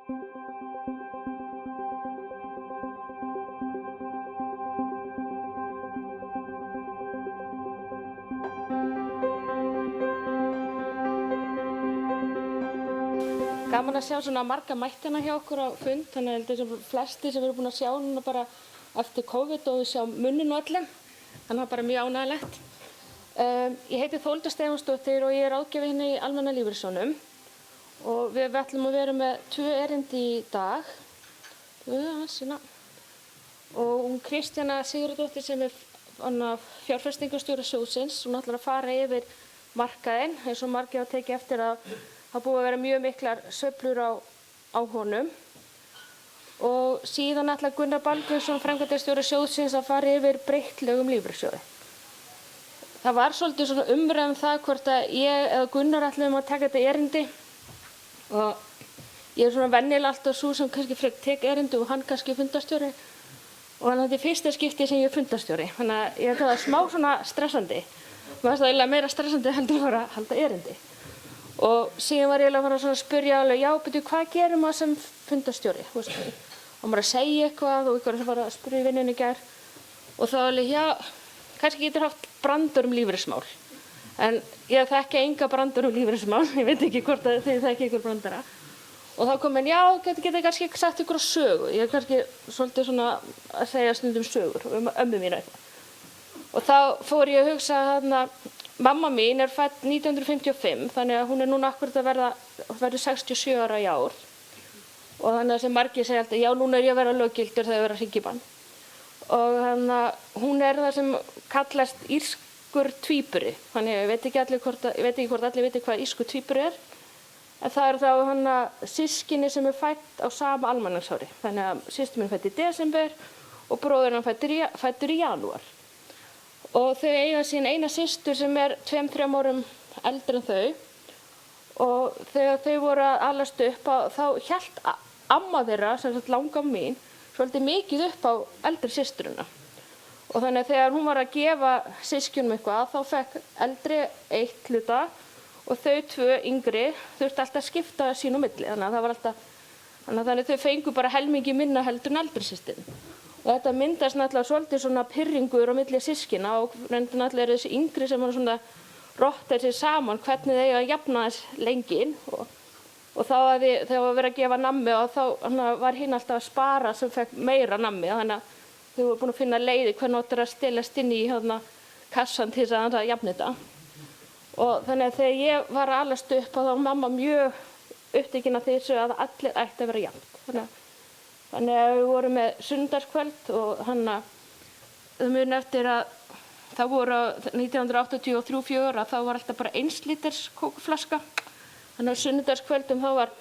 Gaman að sjá svona marga mættina hjá okkur á fund, þannig að þetta er flesti sem við erum búin að sjá núna bara eftir COVID og við sjá munnin og öllum, þannig að það er bara mjög ánægilegt. Ég heiti Þórhildur Stefánsdóttir og ég er ráðgjafi hérna í Almenna lífeyrissjóðnum og við ætlum að vera með 2 erindi í dag. Og hún Kristjana Sigurðardóttir sem er fjárfestingarstjóri sjóðsins, hún ætlar að fara yfir markaðinn eins og margir hafa tekið eftir að það búið að vera mjög miklar sveiflur á honum. Og síðan ætlar Gunnar Baldvinsson, framkvæmdastjóri sjóðsins, að fara yfir breytt lög lífeyrissjóði. Það var svolítið svona umræða það hvort að ég eða Gunnar ætluðum að taka þetta erindi. Og ég er svona venjulega alltaf sú sem kannski tek erindi og hann kannski fundarstjóri. Og þannig að þetta er fyrsta skipti sem ég er fundarstjóri. Þannig að ég held að það er smá svona stressandi. Mér finnst það eiginlega meira stressandi heldur að fara að halda erindi. Og síðan var ég að fara að spyrja alveg, já, betur, hvað gerir maður sem fundarstjóri? Og maður að segja eitthvað og eitthvað sem var að spyrja í vinnunni í gær. Og þá alveg, já, kannski getur haft brandur lífeyrismál. En ég þekki enga brandur lífeyrismál, ég veit ekki hvort að þið þekki ykkur brandara. Og þá kom já, geta kannski sagt ykkur á sögu. Ég er kannski svolítið svona að segja stundum sögur ömmu mínu eitthvað. Og þá fór ég að hugsa mamma mín er fædd 1955, þannig að hún er núna akkurat að verða 67 ára í ár. Og þannig að sem margir segja alltaf, já, núna er ég að vera löggildur þegar ég vera hringibann. Og þannig að hún er það sem kallast írskur tvíburi. Þannig að ég veit ekki hvort allir viti hvað írskur tvíburi er. En það er þá systkini sem er fædd á sama almanaksári. Þannig að systir mín fædd í desember og bróðurinn fæddur í janúar. Og þau eiga sín eina systur sem er 2-3 árum eldri en þau. Og þegar þau voru að alast upp, þá hélt amma þeirra, sem sagt langamma mín, svolítið mikið upp á eldri systurina. Og þannig að þegar hún var að gefa systkinum eitthvað, þá fekk eldri 1 hluta og þau 2 yngri þurfti alltaf að skipta sín á milli. Þannig að það var alltaf, þannig að þau fengu bara helmingi minna heldur en eldri systrin. Og þetta myndast náttúrulega svolítið svona pirringur á milli systkina og reyndar náttúrulega þessi yngri sem var svona rotta sér saman hvernig þeir eiga að jafna þess lengi inn. Og þá þegar var verið að gefa nammi og þá var hinn alltaf að spara sem fekk meira nammi. Þannig að þau voru búin að finna leiði hvernig áttur að stelast inn í kassan til þess að jafna þetta. Og þannig að þegar ég var að alast upp þá var mamma mjög upptekin af þessu að allir ætti að vera jafnt. Þannig að við vorum með sunnudagskvöld og þau muni eftir að það voru 1983-84 að þá var alltaf bara 1 líters kókflaska. Þannig að sunnudagskvöldum þá var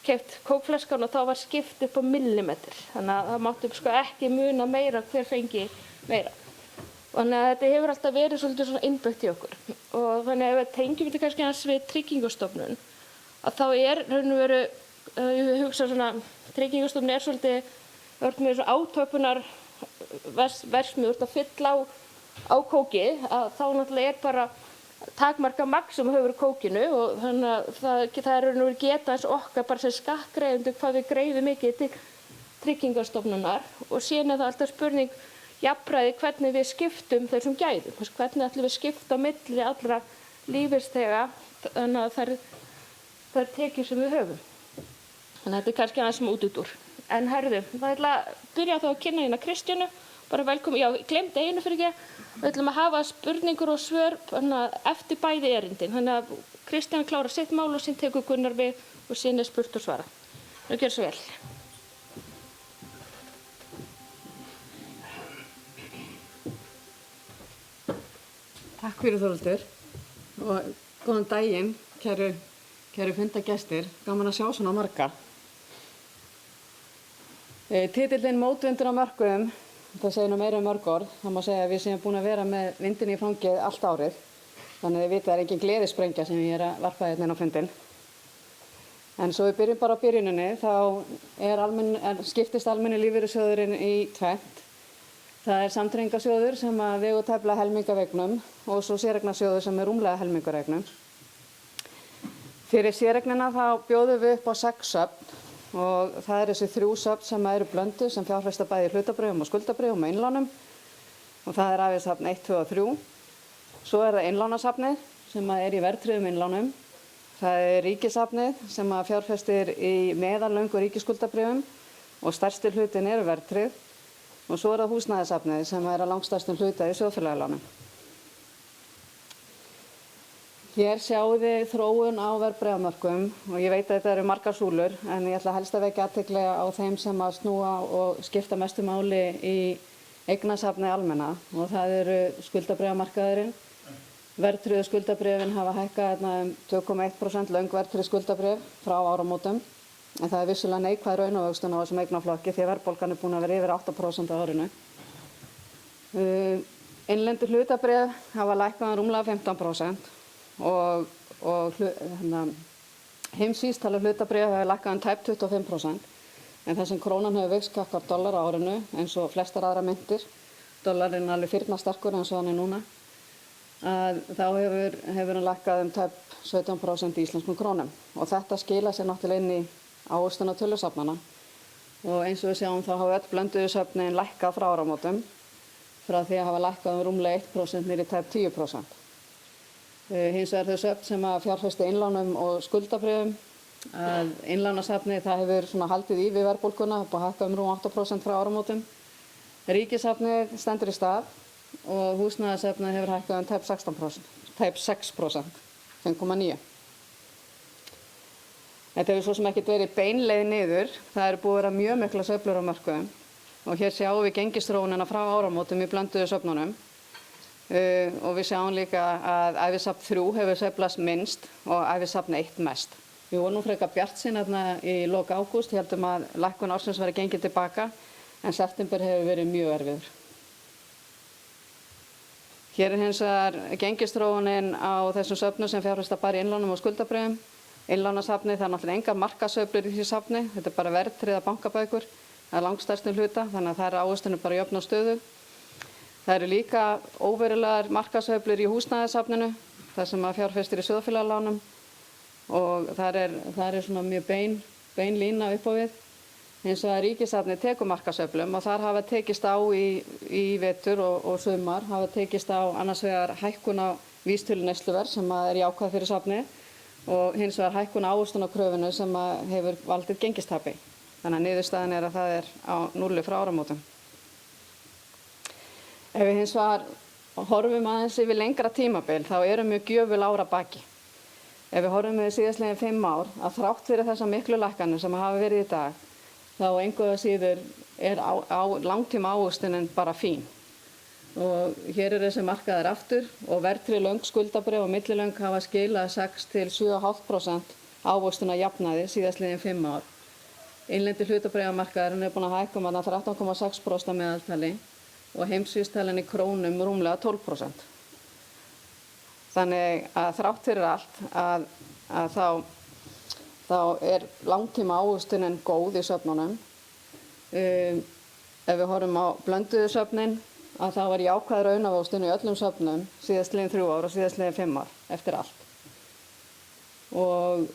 keypt kókflaskan og þá var skipt upp á millimetr. Þannig að það mátti ekki muna meira hver fengi meira. Þannig að þetta hefur alltaf verið svolítið svona innbyggt í okkur. Og þannig að ef við tengjum þetta kannski aðeins við Tryggingastofnun, að þá er raunveru ég hugsa svona, Tryggingastofnun er svolítið með svona átöpunar verksmið að fylla á kóki, að þá náttúrulega er bara takmarka magn sem hefur kókinu og þannig að það er raunveru geta eins okkar bara sem skattgreiðendur hvað við greiðum mikið til Tryggingastofnunar og síðan er það alltaf spurning jafnræði hvernig við skiptum þessum gæðum, hvernig ætlum við skipta á milli allra lífeyrisþega þannig að það er tekjur sem við höfum. Þannig að þetta er kannski aðeins sem útúr. En herðu, það ætla að byrja þá að kynna hérna Kristjánu, bara velkomin, já, ég glemdi einu fyrir ekki, við ætlum að hafa spurningur og svör eftir bæði erindin. Þannig að Kristján klárar sitt mál og síðan tekur Gunnar við og síðan er spurt og svara. Nú gjör svo vel. Takk fyrir Þórhildur og góðan daginn, kæru fundagestir, gaman að sjá svona marga. Titillinn Mótvindur á mörkuðum, það segir meira mörg orð, það má segja að við séum búin að vera með vindinn í fangið allt árið, þannig að þið vitið að það er engin gleðisprengja sem ég er að varpa hérna inn á fundinn. En svo við byrjum bara á byrjuninni, þá skiptist almenni lífeyrissjóðurinn í tvennt. Það er samtryggingarsjóður sem vegur tæplega helmingavegnum og svo séreignarsjóður sem er rúmlega helmingavegnum. Fyrir séreignina þá bjóðum við upp á 6 söfn og það eru þessi 3 söfn sem eru blönduð sem fjárfesta bæði í hlutabréfum og skuldabréfum og innlánum og það er ævisafn 1, 2 og 3. Svo er það innlánasafnið sem er í verðtryggðum innlánum. Það er ríkissafnið sem fjárfestir í meðallöngu ríkisskuldabréfum og stærsti hlutin eru verðtryggð og svo er það húsnæðissafnið sem er að langstærstum hluta í sjóðfélagalánum. Hér sjáum við þróun á verðbréfamörkuðum og ég veit að þetta eru margar súlur en ég ætla helst að vekja athygli á þeim sem að snúa og skipta mestu máli í eignasafni almenna og það eru skuldabréfamarkaðurinn. Verðtryggðu skuldabréfin hafa hækkað 2,1% löng verðtryggð skuldabréf frá áramótum en það er vissulega neikvæð raunávöxtun á þessum eignaflokki því að verðbólgan er búin að vera yfir 8% á árinu. Innlendir hlutabréf hafa lækkað rúmlega 15%. Og heimsvísitala hlutabréf hefur lækkað tæp 25% en þar sem krónan hefur veikst gagnvart dollar á árinu eins og flestar aðra myntir, dollarinn er alveg firnasterkur eins og hann er núna, þá hefur hann lækkað tæp 17% í íslenskum krónum og þetta skila sér náttúrulega inn í ávöxtun á tölusafnana og eins og við sjáum þá hafa öll blönduðu söfnin lækkað frá áramótum frá því að hafa lækkað rúmlega 1% niður í tæp 10%. Hins vegar þau söfn sem að fjárfesta innlánum og skuldabréfum. Innlánasafnið það hefur haldið í við verðbólguna og hækkað rúm 8% frá áramótum. Ríkissafnið stendur í stað og húsnæðissafnið hefur hækkað tæp 6%, 5,9%. Þetta hefur svo sem ekkert verið beinleið niður. Það eru búið að vera mjög miklar sveiflur á mörkuðum og hér sjáum við gengisþróunina frá áramótum í blönduðu söfnunum. Og við sjáum líka að ævisafn 3 hefur sveiflast minnst og ævisafn 1 mest. Við vorum frekar bjartsýn í lok ágúst, heldum að lækkun ársins væri gengið tilbaka en september hefur verið mjög erfiður. Hér er hins vegar gengisþróunin á þessum söfnum sem fjárfesta bara í innlánum og skuldabréfum. Innlánasafnið það er náttúrulega engar markaðssveiflur í því safni, þetta er bara verðtryggðar bankabækur, það er langstærstum hluta þannig að það er ávöxtunin bara jöfn og stöðu. Það eru líka óverulegar markaðssveiflur í húsnæðissafninu, þar sem að fjárfestir í sjóðfélagalánum og það er mjög bein lína upp á við. Hins vegar ríkissafnið tekur markaðssveiflum og þar hafa tekist á í vetur og sumar hafa tekist á annars vegar hækkun á vísitölu neysluverðs sem er jákvæð fyrir safnið og hins vegar hækkun á ávöxtunarkröfinu sem hefur valdið gengistapi. Þannig að niðurstaðan er að það er á 0 frá áramótum. Ef við hins vegar horfum aðeins yfir lengra tímabil þá eru mjög gjöful ár að baki. Ef við horfum yfir síðastliðin 5 ár að þrátt fyrir þessar miklu lækkanir sem hafa verið í dag þá engu að síður er langtíma ávöxtunin bara fín. Og hér eru þessi markaðir aftur og verðtryggð löng skuldabréf og millilöng hafa skilað 6 til 7,5% ávöxtun að jafnaði síðastliðin 5 ár. Innlendir hlutabréfamarkaðurinn er búin að hækka 13,6% að meðaltali og heimsvísitalan í krónum rúmlega 12%. Þannig að þrátt fyrir allt að þá er langtíma ávöxtunin góð í söfnunum. Ef við horfum á blönduðu söfnin að þá er jákvæð raunávöxtun í öllum söfnum síðastliðin 3 ár og síðastliðin 5 ár eftir allt. Og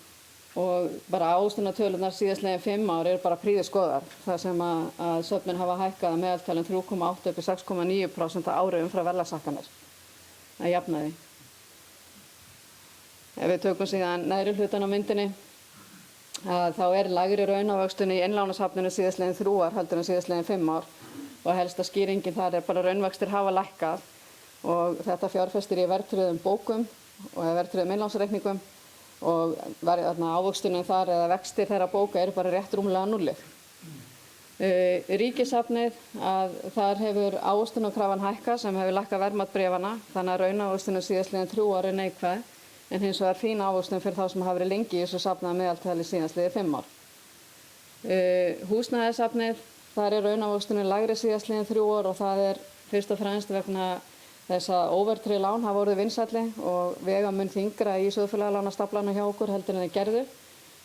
bara ávöxtunartölurnar síðastliðin 5 ár eru bara prýðisgóðar þar sem að söfnin hafa hækkað að meðaltalin 3,8 upp í 6,9% á ári umfram verðlagshækkanir að jafnaði. Ef við tökum síðan neðri hlutan á myndinni þá er lægri raunávöxtun í innlánasafninu síðastliðin 3 ár heldur en síðastliðin 5 ár og helsta skýringin þar er bara raunvextir hafa lækkað og þetta fjárfestir í verðtryggðum bókum og verðtryggðum innlánsreikningum og ávöxtunin þar eða vextir þeirra bóka eru bara rétt rúmlega 0. Ríkissafnið þar hefur ávöxtunarkrafan hækkað sem hefur lækkað verðmat bréfanna þannig að raunávöxtunin síðastliðin 3 ár er neikvæð en hins vegar fín ávöxtun fyrir þá sem hafa verið lengi í þessu safni að meðaltali síðastliðin 5 ár. Húsnæðissafnið þar er raunávöxtunin lægri síðastliðin 3 ár og það er fyrst og fremst vegna þess að óverðtryggð lán hafa orðið vinsælli og vega mun þyngra í sjóðfélagalánastaflana hjá okkur heldur en þeir gerðu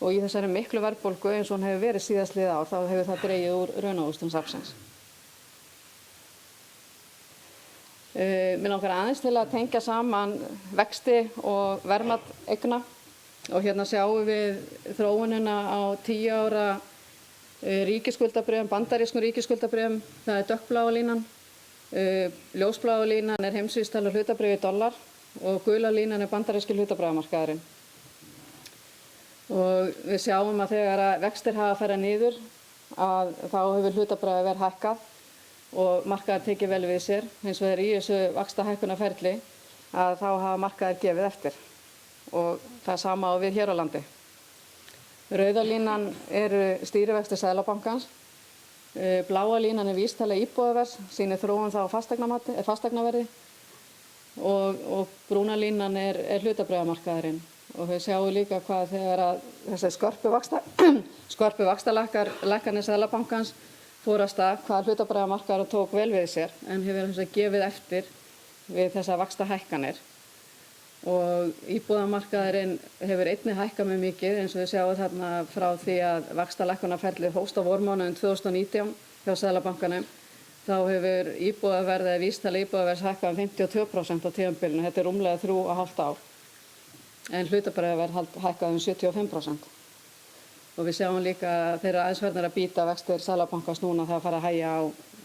og í þessari miklu verðbólgu eins og hún hefur verið síðastliðið ár þá hefur það dregið úr raunávöxtun safnsins. Mig langar aðeins til að tengja saman vexti og verðmat eigna og hérna sjáum við þróunina á 10 ára ríkisskuldabréfum, bandarískum ríkisskuldabréfum, það er dökkbláa línan, ljósbláa línan er heimsvísitala hlutabréf í dollar og gula línan er bandaríski hlutabréfamarkaðurinn. Og við sjáum að þegar vextir hafa farið niður að þá hefur hlutabréfaverð hækkað og markaðar tekið vel við sér. Hins vegar í þessu vaxtahækkunarferli að þá hafa markaðir gefið eftir og það sama á við hér á landi. Rauða línan eru stýrivextir Seðlabankans, bláa línan er vísitala íbúðaverðs, sýnir þróun þá fasteignaverði og brúna línan er hlutabréfamarkaðurinn. Og við sjáum líka hvað þegar að þessi skörpu vaxtalækkanir Seðlabankans fór af stað, hvað hlutabréfamarkaðurinn tók vel við sér en hefur gefið eftir við þessar vaxtahækkanir. Og íbúðamarkaðurinn hefur einnig hækkað mjög mikið eins og við sjáum þarna frá því að vaxtalækkunarferlið hófst á vormánuðum 2019 hjá Seðlabankanum. Þá hefur íbúðaverð eða vísitala íbúðaverðs hækkað 52% á tímabilinu, þetta er rúmlega 3,5 ár. En hlutabréfaverð hækkað 75%. Og við sjáum líka að þeir eru aðeins farnir að bíta vextir Seðlabankans núna þegar fara að hægja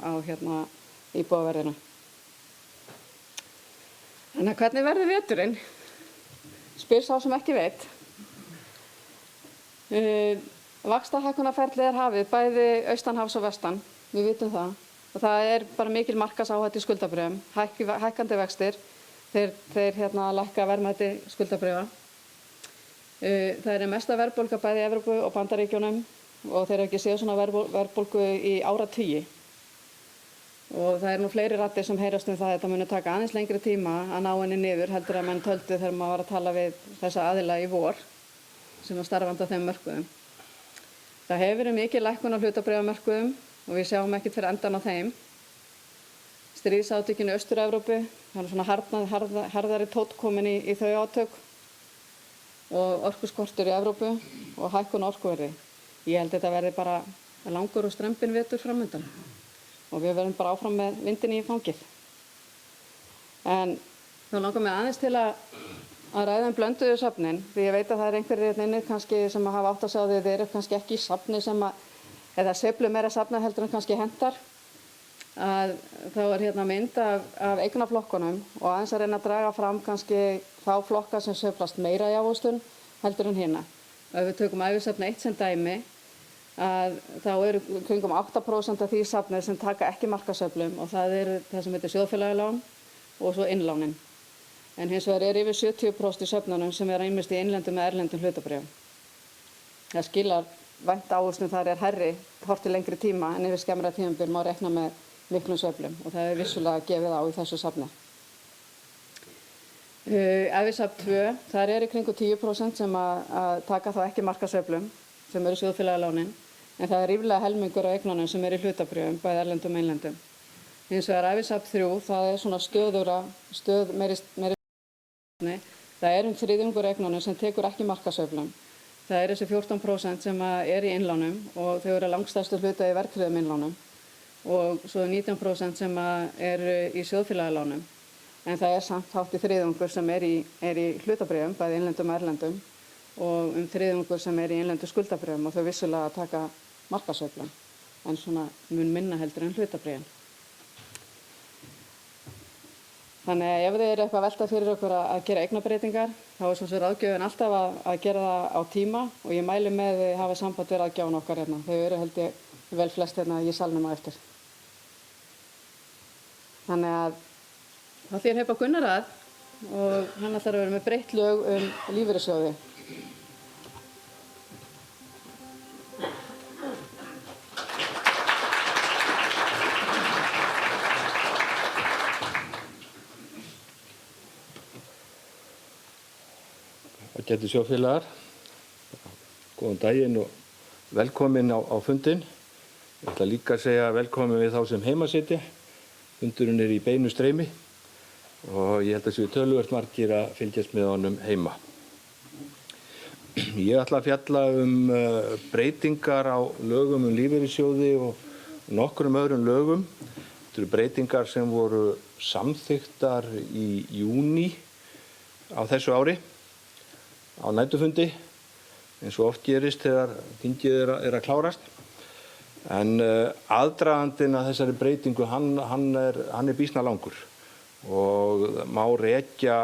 á íbúðaverðinu. Þannig að hvernig verður veturinn? Spyr sá sem ekki veit. Vaxtahækkunarferlið er hafið bæði austanhafs og vestan, við vitum það. Og það er bara mikil markaðsáhætta í skuldabréfum, hækkandi vextir, þeir lækka verðmæti skuldabréfa. Það er mesta verðbólga bæði í Evrópu og Bandaríkjunum og þeir hafa ekki séð svona verðbólgu í áratugi. Og það er nú fleiri raddir sem heyrast það að þetta muni taka aðeins lengri tíma að ná henni niður heldur að menn töldu þegar maður var að tala við þessa aðila í vor sem var starfandi á þeim mörkuðum. Það hefur verið mikil lækkun á hlutabréfamörkuðum og við sjáum ekkert fyrir endan á þeim. Stríðsátökin í Austur-Evrópu, það er svona harðari tónn komin í þau átök og orkuskortur í Evrópu og hækkun á orkuverði. Ég held þetta verði bara langur og strembinn vetur framundan. Og við verðum bara áfram með vindinn í fangið. En þá langar mig aðeins til að ræða blönduðu safnin, því ég veit að það er einhverjir inni kannski sem hafa átt að sjá því þeir eru kannski ekki í safni eða sveiflu meira safna heldur en kannski hentar. Að þá er mynd af eignaflokkunum og aðeins að reyna að draga fram kannski þá flokka sem sveiflast meira í ávöxtun heldur en hina. Og ef við tökum ævisafni 1 sem dæmi, að þá eru kringum 8% af því safnið sem taka ekki markaðssveiflum og það eru það sem heitir sjóðfélagalán og svo innlánin. En hins vegar er yfir 70% í söfnunum sem er ýmist í innlendum eða erlendum hlutabréfum. Það skilar vænt ávöxtun þar er hærri horft til lengri tíma en yfir skemmra tímabil má reikna með miklum sveiflum og það er vissulega gefið á í þessu safni. Ævisafn 2, þar er í kringum 10% sem að taka þá ekki markaðssveiflum sem eru sjóðfélagalánin. En það er ríflega helmingur á eignunum sem eru í hlutabréfum, bæði erlendum og innlendum. Hins vegar ævisafn 3, það er svona meiri. Það er 1/3 eignunum sem tekur ekki markaðssveiflum. Það er þessi 14% sem er í innlánum og þau eru langstærstu hluta í verðtryggðum innlánum. Og svo 19% sem eru í sjóðfélagalánum. En það er samt hátt í 1/3 sem er í hlutabréfum, bæði innlendum og erlendum. Og 1/3 sem er í innlendu skuldabréfum og þau vissulega taka markaðssveiflum, en svona mun minna heldur en hlutabréfin. Þannig að ef þið eru eitthvað velta fyrir okkur að gera eignabreitingar, þá er svo sem ráðgjöfin alltaf að gera það á tíma og ég mæli með að þið hafa samband við ráðgjöfun okkar hérna. Þau eru held ég vel flest hérna í salnum á eftir. Þannig að þá ætla ég að heipa Gunnar að og hann ætlar að vera með breytt lög lífeyrissjóði. Ágætu sjóðfélagar, góðan daginn og velkomin á fundinn. Ég ætla líka að segja velkomin við þá sem heima sitja. Fundurinn er í beinu streymi og ég held að séu töluvert margir að fylgjast með honum heima. Ég ætla að fjalla breytingar á lögum lífeyrissjóði og nokkrum öðrum lögum. Þetta eru breytingar sem voru samþykktar í júní á þessu ári á næturfundi, eins og oft gerist þegar þingið er að klárast. En aðdragandinn að þessari breytingu, hann er býsna langur og má rekja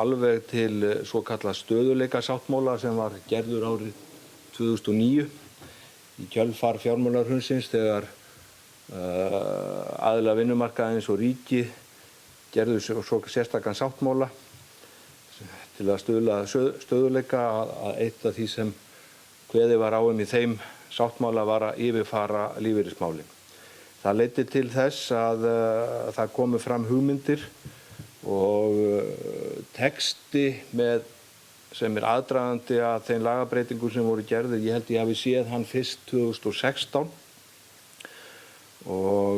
alveg til svokallað stöðugleikasáttmála sem var gerður árið 2009 í kjölfar fjármálahrunsins þegar aðilar vinnumarkaðarins og ríki gerðu svo sérstakan sáttmála til að stuðla að stöðugleika, að eitt af því sem kveðið var á í þeim sáttmála var að yfirfara lífeyrismálin. Það leiddi til þess að það komu fram hugmyndir og texti sem er aðdragandi að þeim lagabreytingum sem voru gerðir. Ég held ég hafi séð hann fyrst 2016 og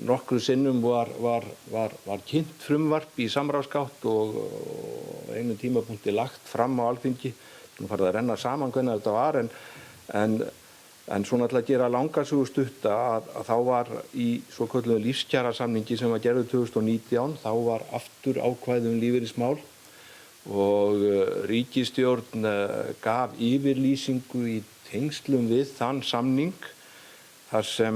nokkru sinnum var kynnt frumvarp í samráðsgátt og einum tímapunkti lagt fram á Alþingi. Nú farið að renna saman hvernig þetta var en svona til að gera langa sögu stutta að þá var í svokölluðum lífskjarasamningi sem var gerður 2019, þá var aftur ákvæði lífeyrismál og ríkisstjórn gaf yfirlýsingu í tengslum við þann samning þar sem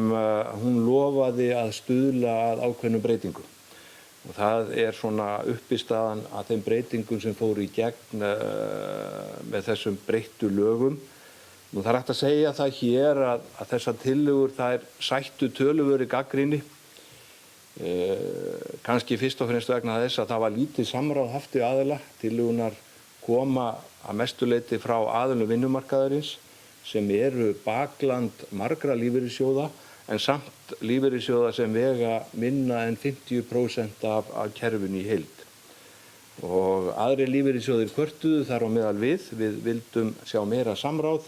hún lofaði að stuðla að ákveðnum breytingum. Og það er svona uppistaðan að þeim breytingum sem fóru í gegn með þessum breyttu lögum. Nú það er hægt að segja það hér að þessar tillögur þær sættu töluverðri gagnrýni. Kannski fyrst og fremst vegna þess að það var lítið samráð haft við aðila. Tillögunar koma að mestu leyti frá aðilum vinnumarkaðarins sem eru bakland margra lífeyrissjóða en samt lífeyrissjóða sem vega minna en 50% af kerfinu í heild. Og aðrir lífeyrissjóðir kvörtuðu þar á meðal við vildum sjá meira samráð,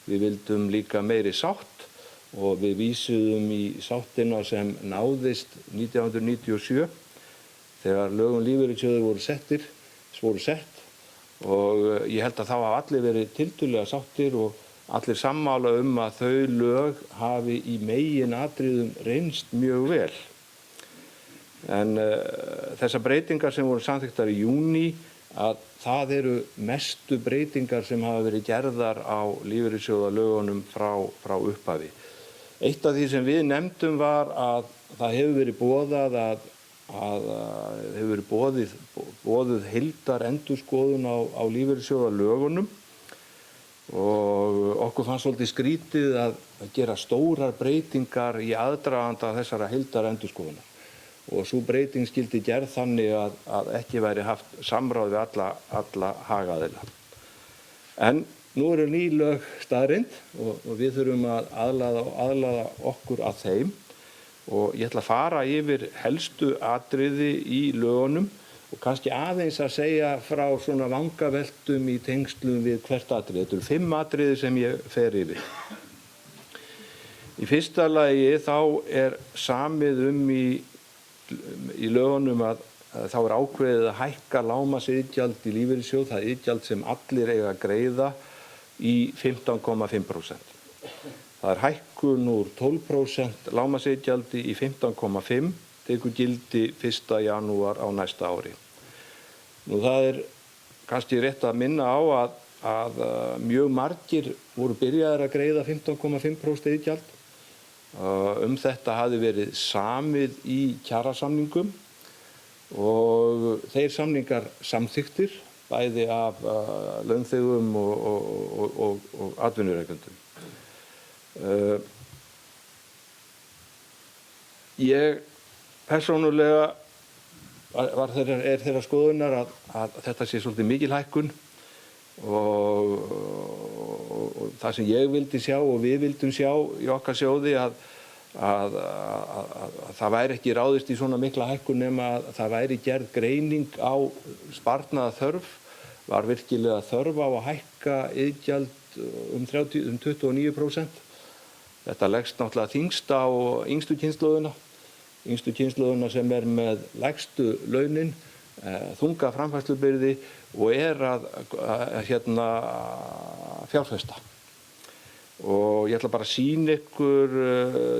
við vildum líka meiri sátt og við vísuðum í sáttina sem náðist 1997 þegar lög lífeyrissjóðir voru sett og ég held að þá hafa allir verið tiltölulega sáttir og allir sammála að þau lög hafi í meginatriðum reynst mjög vel. En þessar breytingar sem voru samþykktar í júní, að það eru mestu breytingar sem hafa verið gerðar á lífeyrissjóðalögunum frá upphafi. Eitt af því sem við nefndum var að það hefur verið boðað hefur verið boðuð heildarendurskoðun á lífeyrissjóðalögunum og okkur fannst svolítið skrítið að gera stórar breytingar í aðdraganda þessara heildarendurskoðunar. Og sú breyting skyldi gerð þannig að ekki væri haft samráð við alla hagaðila. En nú eru ný lög staðreynd og við þurfum að aðlaða okkur að þeim og ég ætla að fara yfir helstu atriði í lögunum og kannski aðeins að segja frá svona vangaveltum í tengslum við hvert atriði. Þetta eru 5 atriði sem ég fer yfir. Í fyrsta lagi þá er samið í lögunum að þá er ákveðið að hækka lágmarksiðgjald í lífeyrissjóð, það iðgjald sem allir eiga að greiða í 15,5%. Það er hækkun úr 12% lágmarksiðgjaldi í 15,5%, tekur gildi 1. janúar á næsta ári. Nú það er kannski rétt að minna á að mjög margir voru byrjaðir að greiða 15,5% iðgjald. Þetta hafði verið samið í kjarasamningum og þeir samningar samþykktir bæði af launþegum og atvinnurekendum. Ég persónulega er þeirra skoðunar að þetta sé svolítið mikil hækkun og það sem ég vildi sjá og við vildum sjá í okkar sjóði að það væri ekki ráðist í svona mikla hækkun nema að það væri gerð greining á sparnaða þörf, var virkilega þörf á að hækka iðgjald um 29%. Þetta leggst náttúrulega þyngst á yngstu kynslóðina sem er með lægstu launin, þunga framfærslubyrði og er að fjárfesta. Og ég ætla bara að sýna ykkur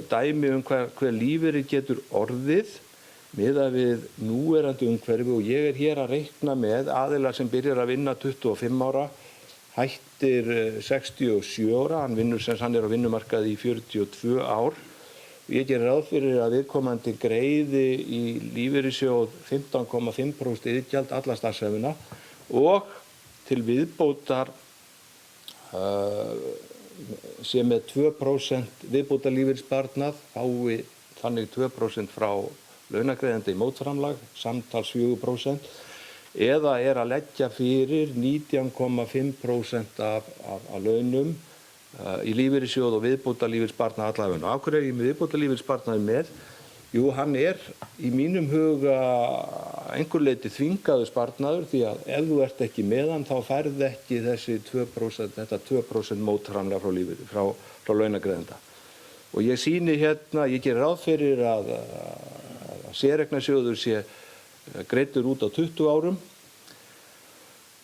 dæmi hver lífeyrir getur orðið miðað við núverandi umhverfi og ég er hér að reikna með aðilar sem byrjar að vinna 25 ára hættir 67 ára, hann er á vinnumarkaði í 42 ár. Ég gerir ráð fyrir að viðkomandi greiði í lífeyrissjóð 15,5% iðgjald alla starfsævina og til viðbótar sé með 2% viðbótarlífeyrissparnað, fái þannig 2% frá launagreiðanda í mótframlag, samtals 4%, eða að leggja fyrir 19,5% af launum í lífeyrissjóð og viðbótarlífeyrissparnað alla ævina. Af hverju ég með viðbótarlífeyrissparnaði með? Jú, hann í mínum huga einhver leyti þvingaður sparnaður, því að ef þú ert ekki með hann þá færð ekki þessi 2%, þetta 2% mótframlag frá launagreiðanda. Og ég sýni hérna, ég gerir ráð fyrir að séreignarsjóður sé greiddur út á 20 árum.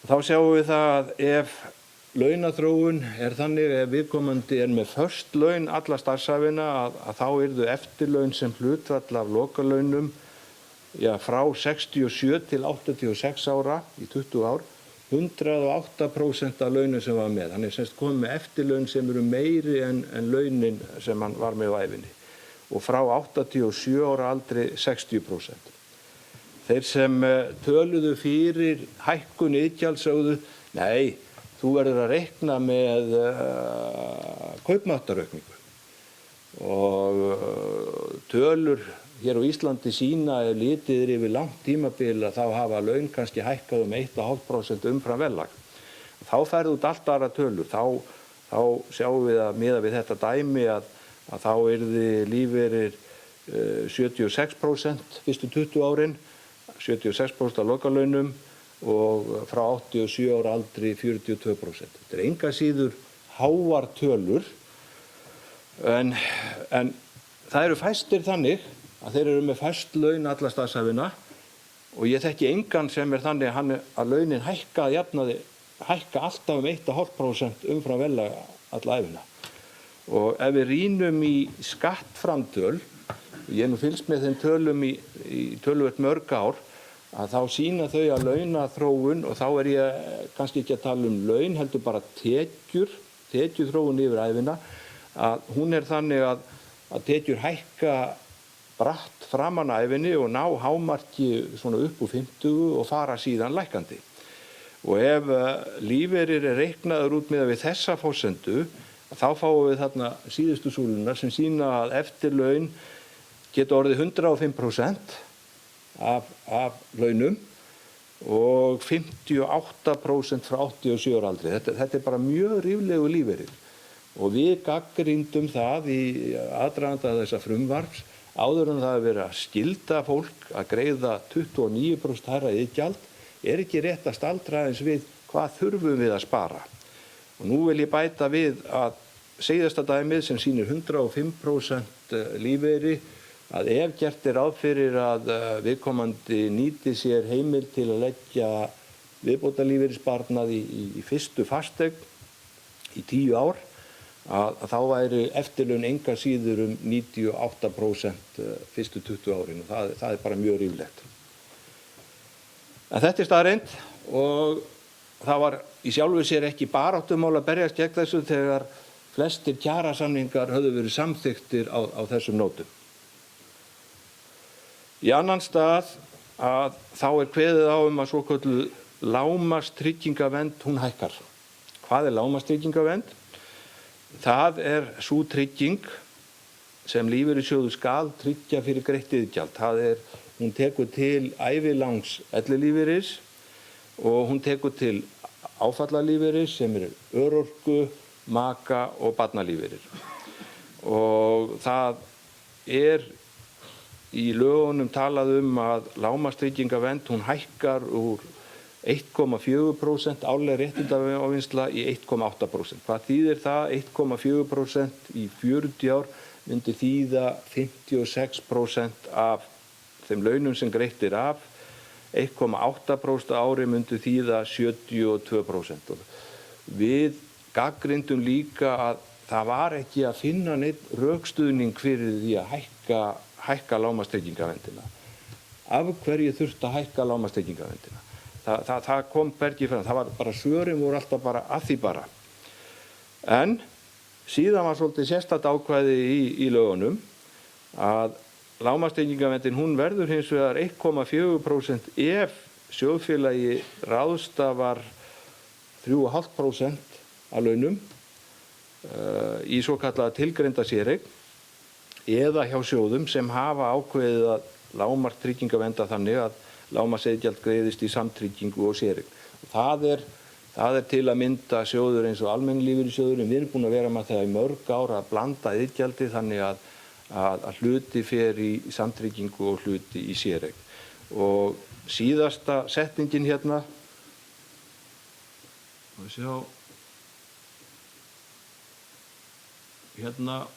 Þá sjáum við það að ef launaþróun þannig, ef viðkomandi með föst laun alla starfsævina, að þá yrðu eftirlaun sem hlutfall af lokalaunum frá 67 til 86 ára í 20 ár, 108% af launum sem var með. Hann semst komið með eftirlaun sem eru meiri en launin sem hann var með á ævinni. Og frá 87 ára aldri 60%. Þeir sem töluðu fyrir hækkun iðgjalds sögðu, nei, þú verður að reikna með kaupmáttaraukningu. Og tölur hér á Íslandi sýna ef litið yfir langt tímabil að þá hafa laun kannski hækkað 1,5% umfram verðlag. Þá færðu út allt aðra tölur. Þá sjáum við að miðað við þetta dæmi að þá yrði lífeyrir 76% fyrstu 20 árin, 76% af lokalaunum og frá 87 ára aldri 42%. Þetta enga síður háar tölur, en það eru fæstir þannig að þeir eru með fæst laun alla starfsævina og ég þekki engan sem þannig að launin hækka að jafnaði, hækka alltaf 1,5% umfram verðlag alla ævina. Og ef við rýnum í skattframtöl, ég fylgst með þeim tölum í töluvert mörg ár, að þá sýna þau að launaþróun, og þá ég kannski ekki að tala laun, heldur bara tekjuþróun yfir ævina, að hún þannig að tekjur hækka bratt framan ævinni og ná hámarki svona upp úr 50 og fara síðan lækkandi. Og ef lífeyrir reiknaður út með við þessa forsendu, þá fáum við þarna síðustu súlunar sem sýna að eftirlaun geta orðið 105% af launum og 58% frá 87 ára aldri. Þetta bara mjög ríflegu lífeyrir. Og við gagnrýndum það í aðdraganda þessa frumvarps, áður en það að vera að skylda fólk að greiða 29% hærra iðgjald, ekki rétt að staldra eins við hvað þurfum við að spara. Og nú vil ég bæta við að síðasta dæmið sem sýnir 105% lífeyri, að ef gert ráð fyrir að viðkomandi nýti sér heimild til að leggja viðbótarlífeyrissparnað í fyrstu fasteign í 10 ár, að þá væri eftirlaun enga síður 98% fyrstu 20 árin og það bara mjög ríflegt. En þetta staðreynd og það var í sjálfu sér ekki baráttumál að berjast gegn þessu þegar flestir kjarasamningar höfðu verið samþykktir á þessum nótum. Í annan stað að þá kveðið á að svokölluð lágmarkstryggingavernd hún hækkar. Hvað lágmarkstryggingavernd? Það sú trygging sem lífeyrissjóður skal tryggja fyrir greitt iðgjald. Hún tekur til ævilangs ellilífeyris og hún tekur til áfallalífeyris sem örorku, maka og barnalífeyrir. Og það í lögunum talað að lágmarkstryggingavernd hún hækkar úr 1,4% árleg réttindaávinnsla í 1,8%. Hvað þýðir það? 1,4% í 40 ár myndi þýða 56% af þeim launum sem greitt af. 1,8% ári myndi þýða 72%. Við gagnrýndum líka að það var ekki að finna neitt rökstuðning fyrir því að hækka lágmarkstryggingaverndina. Af hverju þurfti að hækka lágmarkstryggingaverndina? Það kom hvergi fram. Það var bara svörin voru alltaf bara að því bara. En síðan var svolítið sérstakt ákvæði í lögunum að lágmarkstryggingaverndin hún verður hins vegar 1,4% ef sjóðfélagi ráðstafar 3,5% af launum í svokallaða tilgreinda séreign eða hjá sjóðum sem hafa ákveðið að lágmarkstryggingarvernda þannig að lágmarksiðgjald greiðist í samtryggingu og séreign. Það er til að mynda sjóður eins og almenni lífeyrissjóður, en við erum búin að vera með það í mörg ár að blanda iðgjaldi þannig að hluti fer í samtryggingu og hluti í séreign. Og síðasta setningin hérna,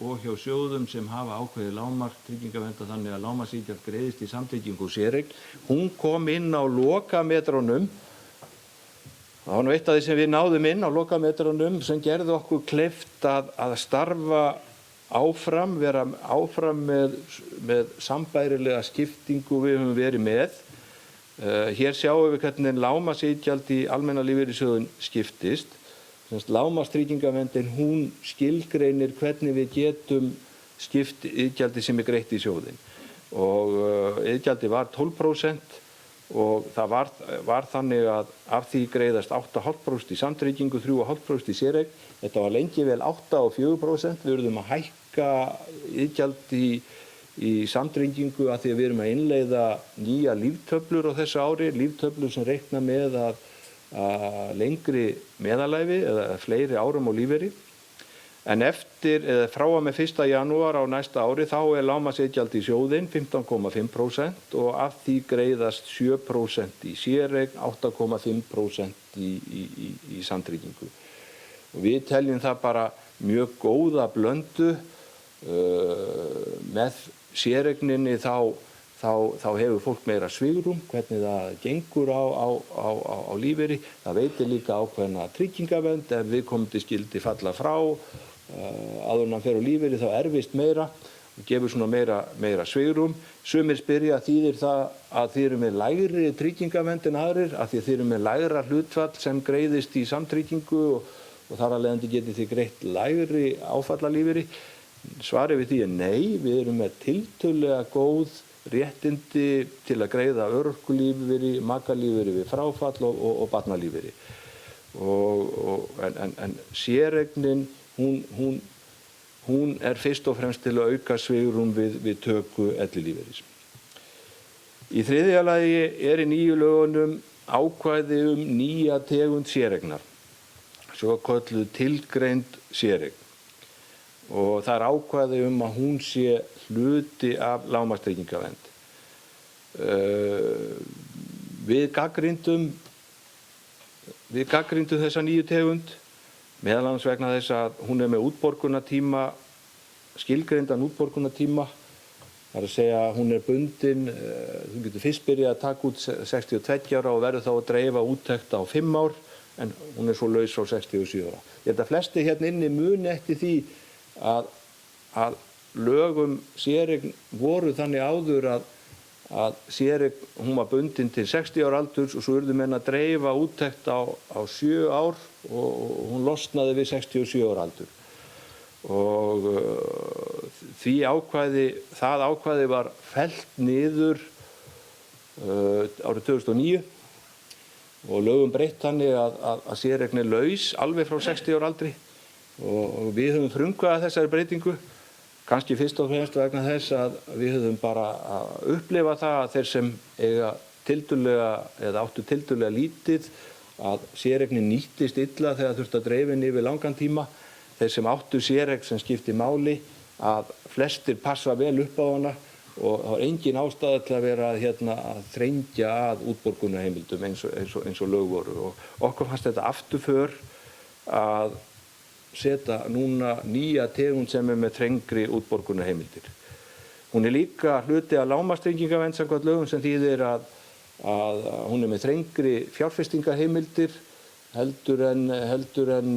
og hjá sjóðum sem hafa ákveðið lágmarkstryggingarvernda þannig að lágmarksiðgjald greiðist í samtryggingu og séreign, hún kom inn á lokametrunum. Það var nú eitt af því sem við náðum inn á lokametrunum sem gerði okkur kleift að starfa áfram, vera áfram með sambærilega skiptingu við höfum verið með. Hér sjáum við hvernig lágmarksiðgjald í almenna lífeyrissjóðinn skiptist. Lágmarkstryggingaverndin hún skilgreinir hvernig við getum skipt iðgjaldi sem greitt í sjóðinn. Og iðgjaldi var 12% og það var þannig að af því greiðast 8,5% í samtryggingu, 3,5% í séreign. Þetta var lengi vel 8 og 4%. Við urðum að hækka iðgjaldi í samtryggingu að því að við erum að innleiða nýja líftöflur á þessu ári, líftöflur sem reikna með að lengri meðalævi eða fleiri árum á lífeyri. En frá og með 1. janúar á næsta ári þá er lágmarksiðgjald í sjóðinn 15,5% og af því greiðast 7% í séreign, 8,5% í samtryggingu. Og við teljum það bara mjög góða blöndu. Með séreigninni þá hefur fólk meira svigrúm, hvernig það gengur á lífeyri. Það veitir líka ákveðna tryggingavernd ef viðkomandi skyldi falla frá áður en hann fer á lífeyri þá erfist meira og gefur svona meira svigrúm. Sumir spyrja þýðir það að þið eru með lægri tryggingavernd en aðrir, að þið eru með lægra hlutfall sem greiðist í samtryggingu og þar af leiðandi getið þið greitt lægri áfallalífeyri. Svarið við því er nei, við erum með tiltölulega góð réttindi til að greiða örorkulífeyri, makalífeyri við fráfall og barnalífeyri. En séreignin, hún er fyrst og fremst til að auka svigrúm við töku ellilífeyris. Í þriðja lagi er í nýju lögunum ákvæði nýja tegund séreignar, svo kölluð tilgreind séreign. Og það er ákvæði að hún sé hluti af lágmarkstryggingavernd. Við gagnrýndum þessa nýju tegund, meðal annars vegna þess að hún er með útborgunartíma, skilgreindan útborgunartíma. Það er að segja að hún er bundin, þú getur fyrst byrjað að taka út 62 ára og verður þá að dreifa úttekt á 5 ár, en hún er svo laus á 67 ára. Ég held að flesti hérna inni muni eftir því að lögum séreign voru þannig áður að séreign hún var bundin til 60 ára aldurs og svo urðu menn að dreifa úttekt á 7 ár og hún losnaði við 67 ára aldur. Og það ákvæði var fellt niður árið 2009 og lögum breytt þannig að séreign er laus alveg frá 60 ára aldri. Og við höfum frumkvæðið þessari breytingu, kannski fyrst og fremst vegna þess að við höfum bara að upplifa það að þeir sem eiga tiltölulega eða áttu tiltölulega lítið að séreignin nýttist illa þegar þurfti að dreifa henni yfir langan tíma. Þeir sem áttu séreign sem skipti máli að flestir passa vel upp á hana og það var engin ástæða til að vera að þrengja að útborgunarheimildum eins og lög voru. Og okkur fannst þetta afturför að setja núna nýja tegund sem er með þrengri útborgunarheimildir. Hún er líka hluti af lágmarkstryggingavernd samkvæmt lögum sem þýðir að hún er með þrengri fjárfestingarheimildir heldur en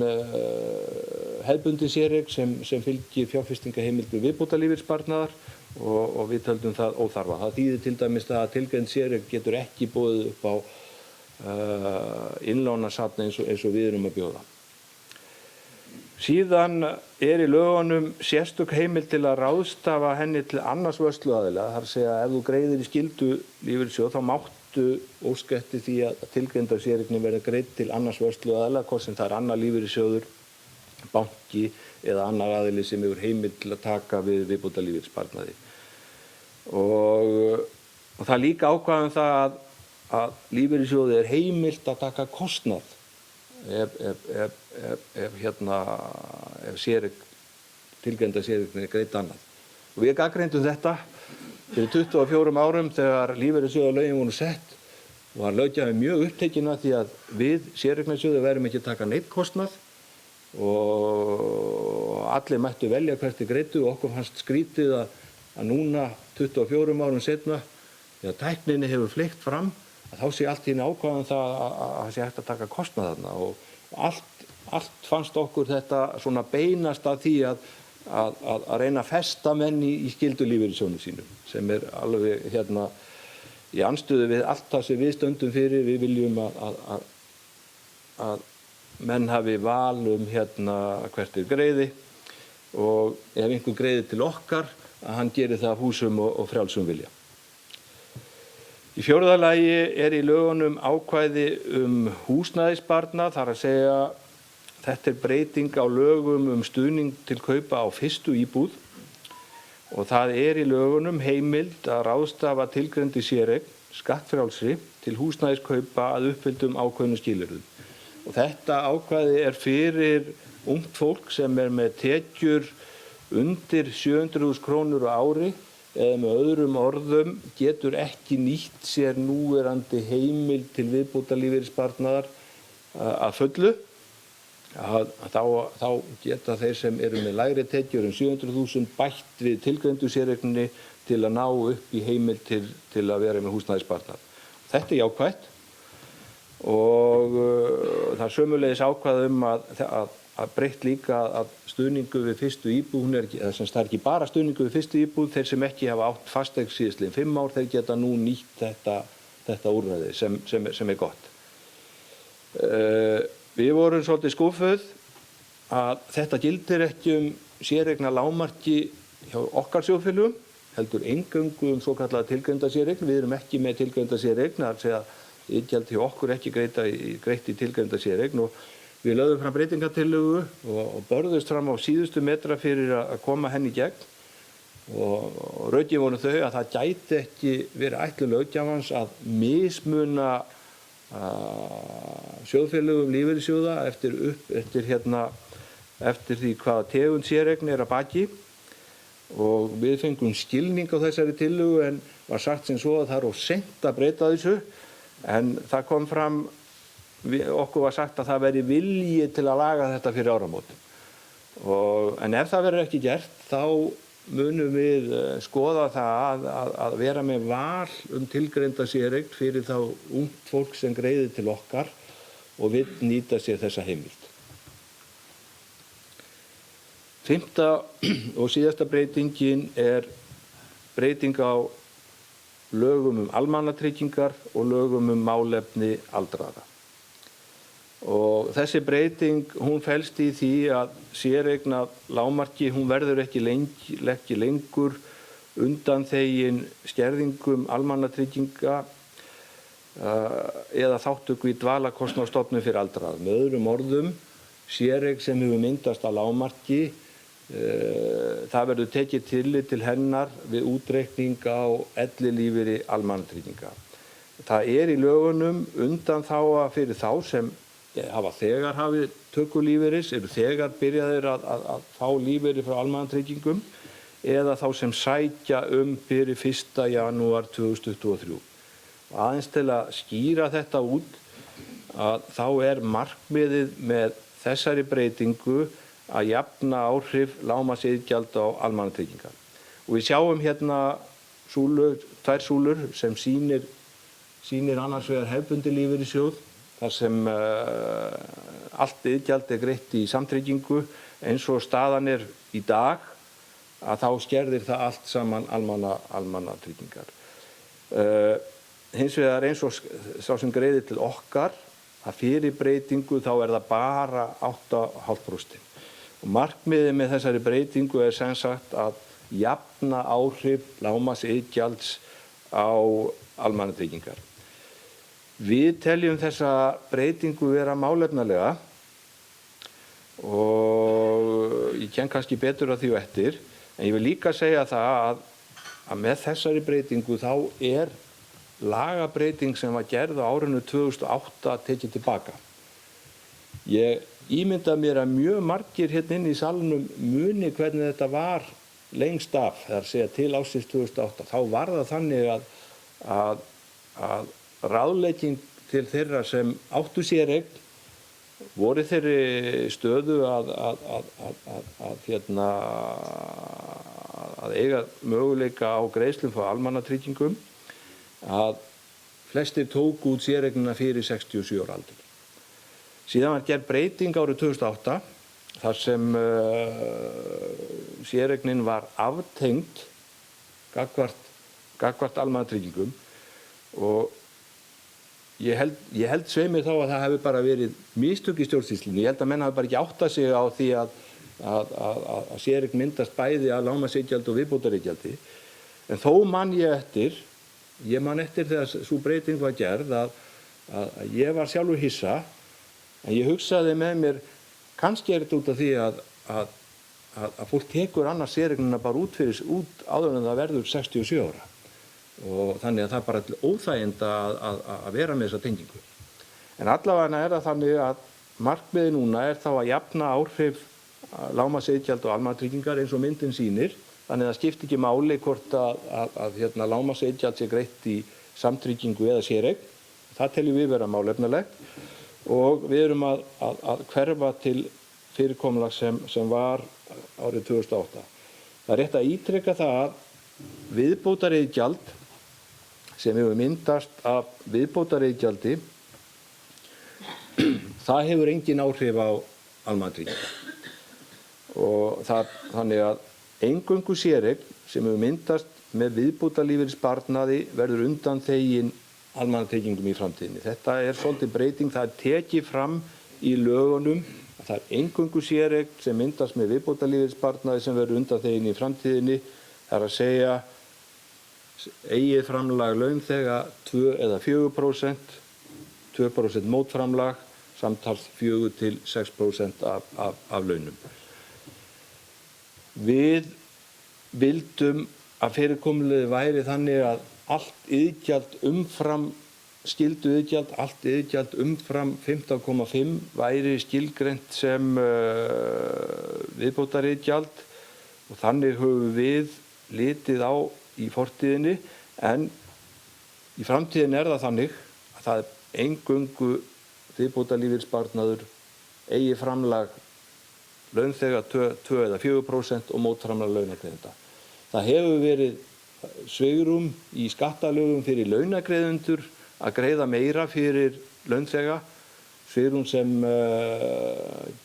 hefðbundin séreign sem fylgir fjárfestingarheimildir viðbótarlífeyrissparnaðar og við töldum það óþarfa. Það þýðir til dæmis það að tilgreind séreign getur ekki boðið upp á innlánasafn eins og við erum að bjóða. Síðan í lögunum sérstök heimild til að ráðstafa henni til annars vörsluaðila. Það er að segja ef þú greiðir í skyldu lífeyrissjóð þá máttu óska eftir því að tilgreindar séreignin verði greidd til annars vörsluaðila, hvort sem það er annar lífeyrissjóður, banki eða annar aðili sem hefur heimild til að taka við viðbótarlífeyrissparnaði. Og það er líka ákvæðum það að lífeyrissjóði er heimilt að taka kostnað ef tilgreinda séreignin er greidd annað. Og við gagnrýndum þetta fyrir 24 árum þegar lífeyrissjóðalögin voru sett og var löggjafinn mjög upptekinn af því að við séreignarsjóði værum ekki að taka neitt kostnað og allir mættu velja hvert þeir greiddu og okkur fannst skrítið að núna 24 árum seinna þegar tækninni hefur fleygt fram að þá sé allt í einu ákvæðum það að sé hægt að taka kostnað þarna og allt fannst okkur þetta svona beinast að því að reyna að festa menn í skyldu lífeyrissjóðnum sínum sem er alveg í andstöðu við allt það sem við stöndum fyrir. Við viljum að menn hafi val hvert er greiði og ef einhver greiði til okkar að hann geri það af fúsum og frjálsum vilja. Í fjórða lagi í lögunum ákvæði húsnæðissparnað, þar að segja þetta er breyting á lögum stuðning til kaupa á fyrstu íbúð og það í lögunum heimild að ráðstafa tilgreindri séreign skattfrjálsri til húsnæðiskaupa að uppfylltum ákveðnum skilyrðum. Og þetta ákvæði fyrir ungt fólk sem með tekjur undir 700.000 krónur á ári eða með öðrum orðum getur ekki nýtt sér núverandi heimild til viðbótarlífeyrissparnaðar að fullu. Þá geta þeir sem eru með lægri tekjur en 700.000 bætt við tilgreindu séreigninni til að ná upp í heimild til að vera með húsnæðissparnað. Þetta jákvætt og það er sömuleiðis ákvæði að breytt líka að stuðningu við fyrstu íbúð, það er ekki bara stuðningu við fyrstu íbúð, þeir sem ekki hafa átt fasteign síðastliðin 5 ár, þeir geta nú nýtt þetta úrræði sem er gott. Við vorum svolítið skúffuð að þetta gildir ekki séreigna lágmarki hjá okkar sjóðfélögum, heldur eingöngu svokallaða tilgreinda séreign. Við erum ekki með tilgreinda séreign, það er að segja iðgjald hjá okkur ekki greitt í tilgreinda séreign og við lögðum fram breytingatillögu og börðust fram á síðustu metra fyrir að koma henni í gegn og rökin voru þau að það gæti ekki verið ætlun löggjafans að mismuna sjóðfélögum lífeyrissjóða eftir því hvaða tegund séreign að baki og við fengum skilning á þessari tillögu en var sagt sem svo að það of seint að breyta þessu en það kom fram okkur var sagt að það veri vilji til að laga þetta fyrir áramót. En ef það verður ekki gert, þá munum við skoða það að vera með val tilgreinda séreign fyrir þá ungt fólk sem greiðir til okkar og vill nýta sér þessa heimild. 5. og síðasta breytingin breyting á lögum almannatryggingar og lögum málefni aldraðra. Og þessi breyting, hún felst í því að séreigna lágmarki, hún verður ekki lengur undanþegin skerðingum almannatrygginga eða þátttöku í dvalarkostnaðarstofnun fyrir aldraða. Með öðrum orðum, séreign sem hefur myndast á lágmarki, það verður tekið tillit til hennar við útreikning á ellilífeyri almannatrygginga. Það í lögunum undanþága fyrir þá sem hafa þegar hafið tökulífeyris, eru þegar byrjaðir að fá lífeyri frá almannatryggingum eða þá sem sækja fyrir 1. janúar 2023. Aðeins til að skýra þetta út að þá markmiðið með þessari breytingu að jafna áhrif lágmarksiðgjald á almannatryggingar. Og við sjáum tvær súlur sem sýnir annars vegar hefðbundinn lífeyrissjóð þar sem allt iðgjald greitt í samtryggingu eins og staðan í dag að þá skerðir það allt saman almannatryggingar. hins vegar eins og sá sem greiðir til okkar, að fyrir breytingu þá það bara 8,5%. Og markmiðið með þessari breytingu sem sagt að jafna áhrif lágmarksiðgjalds á almannatryggingar. Við teljum þessa breytingu vera málefnalega og ég ken kannski betur að því og eftir, en ég vil líka segja það að með þessari breytingu þá lagabreyting sem var gerð á árinu 2008 tekið tilbaka. Ég ímynda mér að mjög margir hérna inn í salnum muni hvernig þetta var lengst af, það að segja til ársins 2008. Þá var það þannig að ráðlegging til þeirra sem áttu séreign voru þeirri stöðu að eiga möguleika á greiðslum frá almannatryggingum, að flestir tóku út séreignina fyrir 67 ára aldur. Síðan var gerð breyting árið 2008 þar sem séreignin var aftengd gagnvart almannatryggingum, og ég held svei mér þá að það hefði bara verið mistök í stjórnsýslunni. Ég held að menn hafi bara ekki áttað sig á því að séreign myndast bæði að lágmarksiðgjaldi og viðbótariðgjaldi. En þó man ég man eftir þegar sú breyting var gerð að ég var sjálfur hissa, en ég hugsaði með mér, kannski þetta út af því að fólk tekur annars séreignina bara út áður en það verður 67 ára. Og þannig að það bara til óþæginda að vera með þessa tengingu. En allavega það þannig að markmiðið núna þá að jafna áhrif lágmarksiðgjald og almannatryggingar eins og myndin sýnir, þannig að það skiptir ekki máli hvort að lágmarksiðgjald sé greitt í samtryggingu eða séreign. Það teljum við vera málefnalegt, og við erum að hverfa til fyrirkomulag sem var árið 2008. Það rétt að ítreka það að viðbótariðgjald sem hefur myndast af viðbótariðgjaldi, það hefur engin áhrif á almannatryggingar. Og þannig að eingöngu séreign sem hefur myndast með viðbótarlífeyrissparnaði verður undanþegin almannatryggingum í framtíðinni. Þetta svolítið breyting, það tekið fram í lögunum að það eingöngu séreign sem myndast með viðbótarlífeyrissparnaði sem verður undanþegin í framtíðinni, það að segja eigið framlag launþega 2 eða 4%, 2% mótframlag, samtals 4 til 6% af launum. Við vildum að fyrirkomulagið væri þannig að allt iðgjald umfram skylduiðgjald, allt iðgjald umfram 15,5 væri skilgreint sem viðbótariðgjald, og þannig höfum við litið á í fortíðinni, en í framtíðinni það þannig að það eingöngu viðbótarlífeyrissparnaður eigið framlag launþega 2 eða 4% og mótframlag launagreiðenda. Það hefur verið svigrúm í skattalögum fyrir launagreiðendur að greiða meira fyrir launþega, svigrúm sem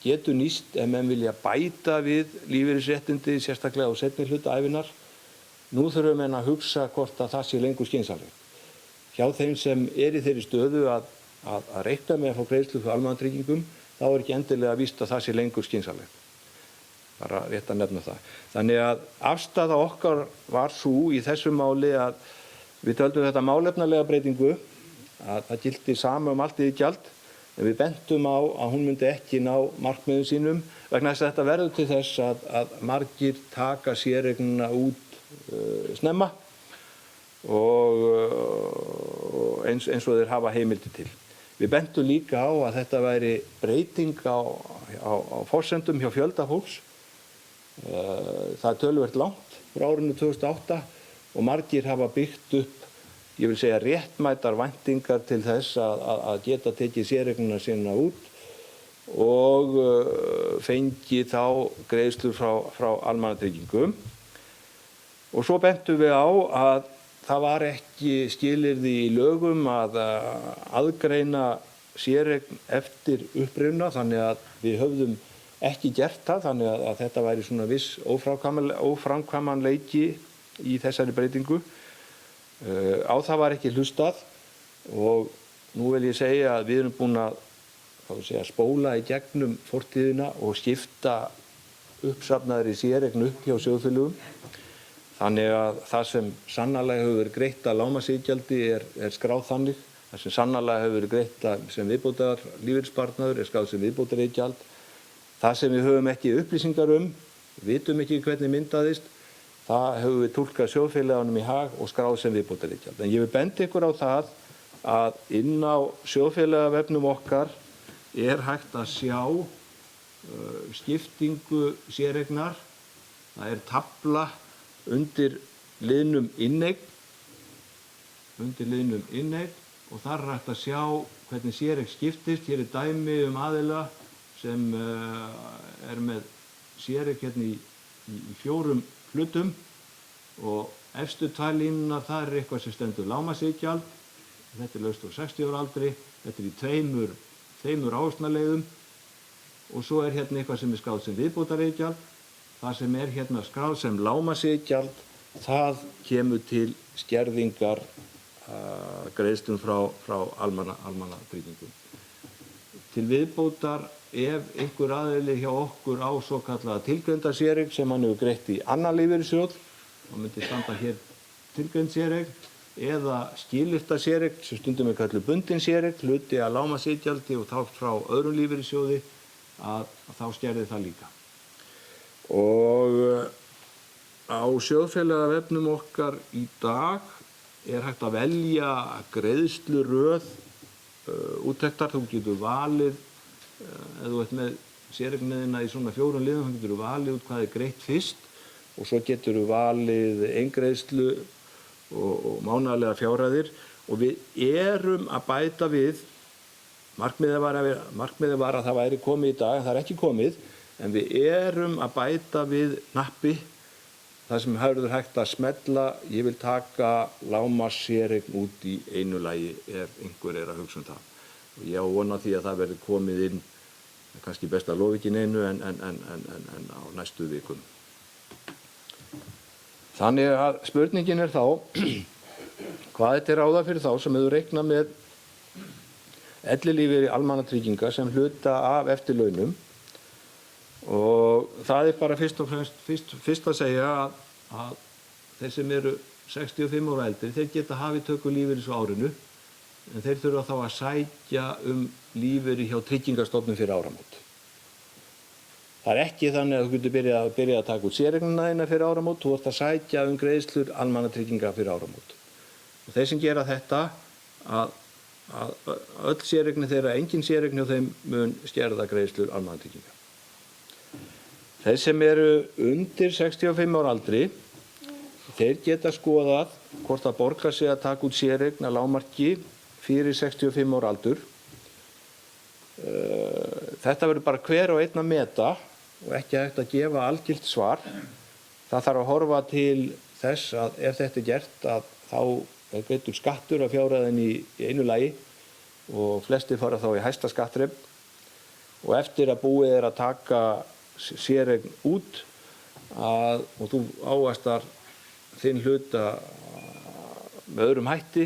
getur nýst ef menn vilja bæta við lífeyrisréttindi, sérstaklega á seinni hluta ævinnar. Nú þurfum menn að hugsa hvort að það sé lengur skynsamlegt. Hjá þeim sem í þeirri stöðu að reikna með að fá greiðslu fyrir almannatryggingum, þá ekki endilega víst að það sé lengur skynsamlegt. Bara rétt að nefna það. Þannig að afstaða okkar var sú í þessu máli að við töldum þetta málefnalega breytingu, að það gildi sama allt iðgjald, en við bentum á að hún myndi ekki ná markmiðum sínum, vegna þess að þetta verður til þess að margir taka séreignina út snemma og eins og þeir hafa heimildi til. Við bentum líka á að þetta væri breyting á forsendum hjá fjölda fólks. Það töluvert langt frá árinu 2008 og margir hafa byggt upp, ég vil segja, réttmætar væntingar til þess að geta tekið séreignina sína út og fengi þá greiðslur frá almannatryggingum. Og svo bentum við á að það var ekki skilyrði í lögum að aðgreina séreign eftir uppruna, þannig að við höfðum ekki gert það, þannig að þetta væri svona viss óframkvæmanleiki í þessari breytingu. Á það var ekki hlustað og nú vil ég segja að við erum búin að spóla í gegnum fortíðina og skipta uppsafnaðri séreign upp hjá sjóðfélögum. Þannig að það sem sannarlega hefur verið greitt að lágmarksiðgjaldi er skráð þannig. Það sem sannarlega hefur verið greitt sem viðbótar lífeyrissparnaður er skráð sem viðbótariðgjald. Það sem við höfum ekki upplýsingar vitum ekki hvernig myndaðist, það höfum við túlkað sjóðfélagunum í hag og skráð sem viðbótariðgjald. En ég vil benda ykkur á það að inn á sjóðfélagavefnum okkar er hægt að sjá skiptingu séreignar. Það er tafla undir liðnum inneign og þar er hægt að sjá hvernig séreign skiptist. Hér er dæmi aðila sem er með séreign hérna í 4 hlutum og efstu 2 línurnar þar er eitthvað sem stendur lágmarksiðgjald. Þetta er laust á 60 ára aldri, þetta er í 2 áhersluleiðum og svo er hérna eitthvað sem er skráð sem viðbótariðgjald. Það sem er hérna skráð sem lágmarksiðgjald, það kemur til skerðingar greiðslum frá almannatryggingum. Til viðbótar ef einhver aðili hjá okkur á svokallaða tilgreinda séreign sem hann hefur greitt í annan lífeyrissjóð, þá myndi standa hér tilgreind séreign, eða skilyrta séreign sem stundum er kölluð bundin séreign, hluti að lágmarksiðgjaldi og þá frá öðrum lífeyrissjóði, að þá skerði það líka. Og á sjóðfélagavefnum okkar í dag er hægt að velja greiðsluröð úttektar. Þú getur valið, ef þú ert með séreigniðina í svona 4 liðum, þá getur þú valið út hvað er greitt fyrst og svo getur þú valið eingreiðslu og mánaðarlegar fjárhæðir og við erum að bæta við. Markmiðið var að það væri komið í dag, en það er ekki komið, en við erum að bæta við hnappi það sem hefur hægt að smella. Ég vil taka lágmarksséreign út í einu lagi ef einhver er að hugsa það. Og ég á von á því að það verði komið inn, kannski best að lofa ekki neinu en á næstu vikum. Þannig að spurningin er þá, hvað er til ráða fyrir þá sem hefur reiknað með ellilífeyri almannatrygginga sem hluta af eftirlaunum. Og það er bara fyrst að segja að þeir sem eru 65 ára eldri, þeir geta hafið tökulífeyris á árinu, en þeir þurfa þá að sækja lífeyri hjá Tryggingastofnun fyrir áramót. Það er ekki þannig að þú getur byrjað að taka út séreignina þína fyrir áramót, þú ert að sækja greiðslur almannatrygginga fyrir áramót. Og þeir sem gera þetta, að öll séreigni þeirra, engin séreigni og þeim mun skerða greiðslur almannatrygginga. Þeir sem eru undir 65 ára aldri, þeir geta skoðað hvort það borgar sig að taka út séreign að lágmarki fyrir 65 ára aldur. Þetta verður bara hver og einn að meta og ekki hægt að gefa algilt svar. Það þarf að horfa til þess að ef þetta er gert að þá er greiddur skattur af fjárhæðinni í einu lagi og flestir fara þá í hæsta skattþrep og eftir að búið er að taka séreign út og þú ávaxtar þinn hluta með öðrum hætti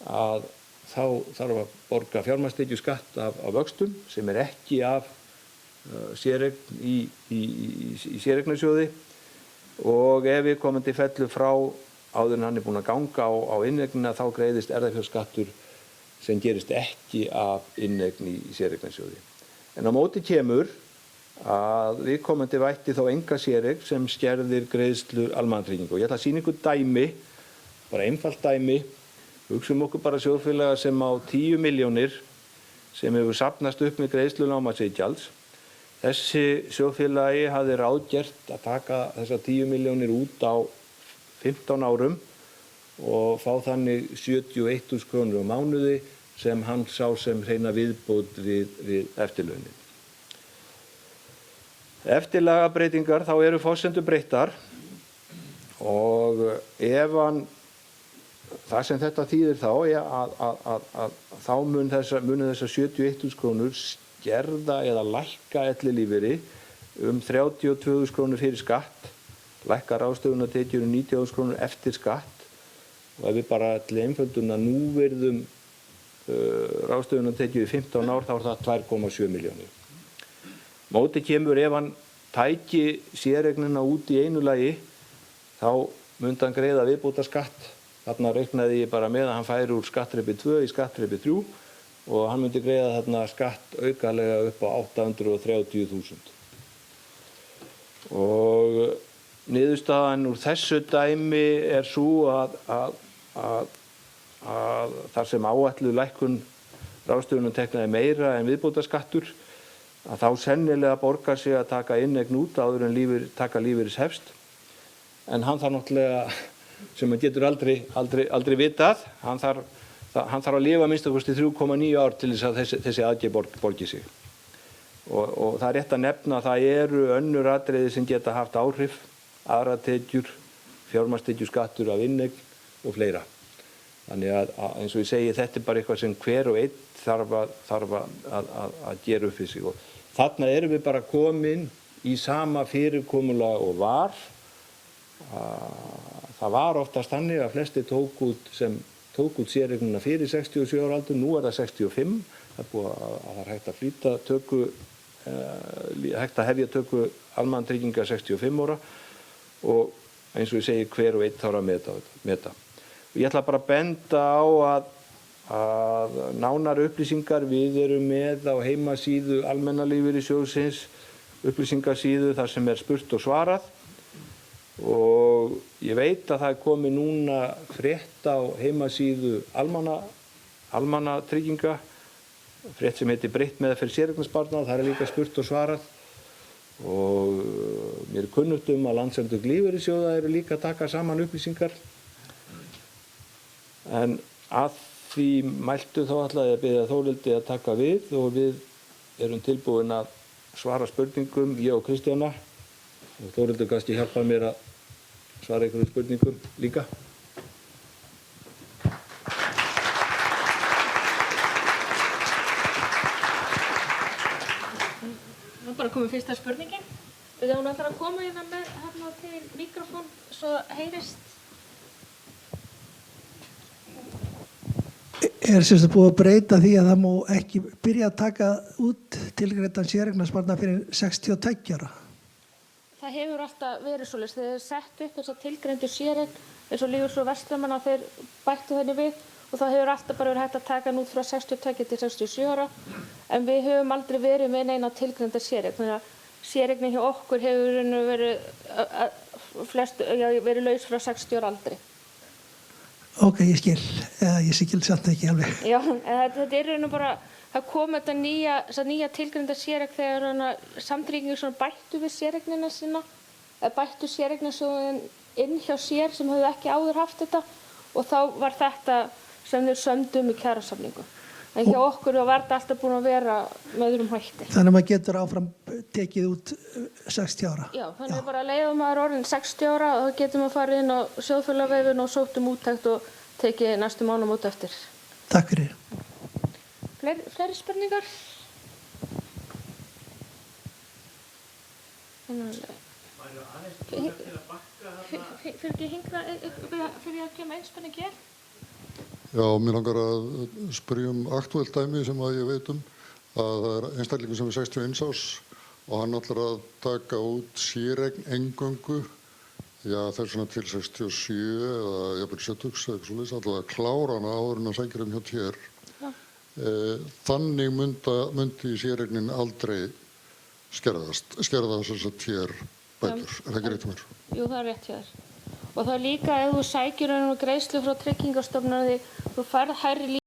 að þá þarf að borga fjármagnstekjuskatt af vöxtum sem er ekki af séreign í séreignarsjóði og ef viðkomandi fellur frá áður en hann er búinn að ganga á inneignina þá greiðist erfðafjárskattur sem gerist ekki af inneign í séreignarsjóði. En á móti kemur að viðkomandi vætti þá enga séreign sem skerðir greiðslur almannatrygginga. Og ég ætla að sýna ykkur dæmi, bara einfalt dæmi. Hugsum okkur bara sjóðfélaga sem á 10 milljónir sem hefur safnast upp með greiðslu lágmarksiðgjalds. Þessi sjóðfélagi hafði ráðgert að taka þessar 10 milljónir út á 15 árum og fá þannig 71.000 krónur á mánuði sem hann sá sem hreina viðbót við eftirlaunin. Eftir lagabreytingar þá eru forsendur breyttar og ef það sem þetta þýðir þá þá munu þessar 71.000 krónur skerða eða lækka ellilífeyri 32.000 krónur fyrir skatt, lækka ráðstöfunartekjur 90.000 krónur eftir skatt og ef við bara til einföldunar núvirðum ráðstöfunartekjur í 15 ár, þá er það 2,7 milljónir. Móti kemur ef hann tæki séreignina út í einu lagi, þá myndi hann greiða viðbótarskatt. Þarna reiknaði ég bara með að hann færi úr skattþrepi 2 í skattþrepi 3 og hann myndi greiða þarna skatt aukalega upp á 830.000. Og niðurstaðan úr þessu dæmi er sú að þar sem áætluð lækkun ráðstöfunartekna er meira en viðbótarskattur, að þá sennilega borgar sig að taka inneign út áður en taka lífeyris hefst. En hann þarf náttúrulega, sem hann getur aldrei vitað, hann þarf að lifa minnst okkur 3,9 ár til þess að þessi aðgerð borgi sig. Og það er rétt að nefna að það eru önnur atriði sem geta haft áhrif, aðrar tekjur, fjármagnstekjuskattur af inneign og fleira. Þannig að eins og ég segi, þetta er bara eitthvað sem hver og einn þarf að gera upp við sig. Og þarna erum við bara komin í sama fyrirkomulag og var. Það var oftast þannig að flesti tók út séreignina fyrir 67 ára aldur, nú er það 65. Það er hægt að hefja töku almannatrygginga 65 ára og eins og ég segi, hver og einn þarf að meta. Og ég ætla bara að benda á að nánar upplýsingar við erum með á heimasíðu Almenna lífeyrissjóðsins, upplýsingasíðu þar sem er spurt og svarað. Og ég veit að það er komið núna frétt á heimasíðu almannatrygginga, frétt sem heitir breytt meðferð séreignarsparnaðar, það er líka spurt og svarað. Og mér er kunnugt að Landssamtök lífeyrissjóða eru líka að taka saman upplýsingar. En að því mæltu þá ætlaði ég að biðja Þórhildi að taka við og við erum tilbúin að svara spurningum, ég og Kristjána. Og Þórhildur kannski hjálpa mér að svara einhverjum spurningum líka. Nú bara komið fyrsta spurningin. Þegar hún ætlar að koma hérna með til mikrofón svo heyrist. Er semst búið að breyta því að það má ekki byrja að taka út tilgreiddan séreignarsparnað fyrir 62 ára? Það hefur alltaf verið svoleiðis. Þeir sett upp þess að tilgreindu séreign eins og Lífeyrissjóður Vestmannaeyja, þeir bættu henni við og það hefur alltaf bara verið hægt að taka hann út frá 62 til 67 ára. En við höfum aldrei verið með neina tilgreinda séreign. Þannig að séreignin hjá okkur hefur verið laus frá 60 ára aldri. Ok, ég skil. Ég skil samt ekki alveg. Já, þetta er raun og bara, það kom þetta nýja tilgreinda séreign þegar samtryggingar bættu við séreignina sína, bættu séreignarsjóðinn inn hjá sér sem höfðu ekki áður haft þetta og þá var þetta sem þeir sömdu í kjarasamningu. En hjá okkur var þetta alltaf búin að vera með öðrum hætti. Þannig að maður getur áfram tekið út 60 ára? Já, þannig að bara leiðum maður orðin 60 ára og þá getur maður farið inn á sjóðfélagavefinn og sótt úttekt og tekið næstu mánaðamót eftir. Takk fyrir. Fleiri spurningar? Fyrir ekki hingra fyrir að kemur einn spurning hér? Já, mér langar að spyrja aktuelt dæmi sem að ég veit að það er einstaklingur sem er 61 árs og hann ætlar að taka út séreign eingöngu, já þessuna til 67 eða jafnvel 70 eitthvað svoleiðis, ætlar að klára hana áður en að sækja hjá TR. Þannig myndi séreignin aldrei skerðast þess að TR bætur. Er það ekki rétt hjá mér? Jú, það er rétt hjá þér. Og það er líka ef þú sækir greiðslu frá Tryggingastofnun, þú færð hærri